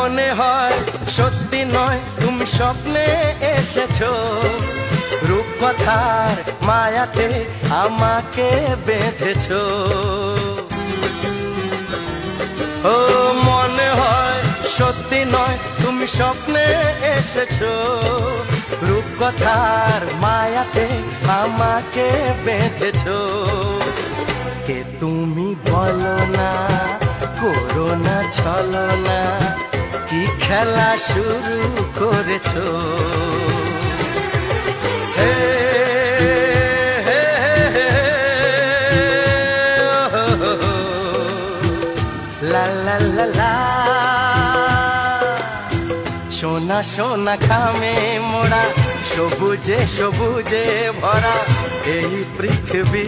মনে হয় সত্যি নয় তুমি স্বপ্নে এসেছো, রূপকথার মায়াতে আমাকে বেঁধেছো। ও মনে হয় সত্যি নয় তুমি স্বপ্নে এসেছো, রূপকথার মায়াতে আমাকে বেঁধেছো। কে তুমি বলো না, করো না ছলনা, কি খেলা শুরু করেছো। হে হে হে লা লা লা লা, সোনা সোনা খামে মোড়া, সবুজে সবুজে ভরা এই পৃথিবী।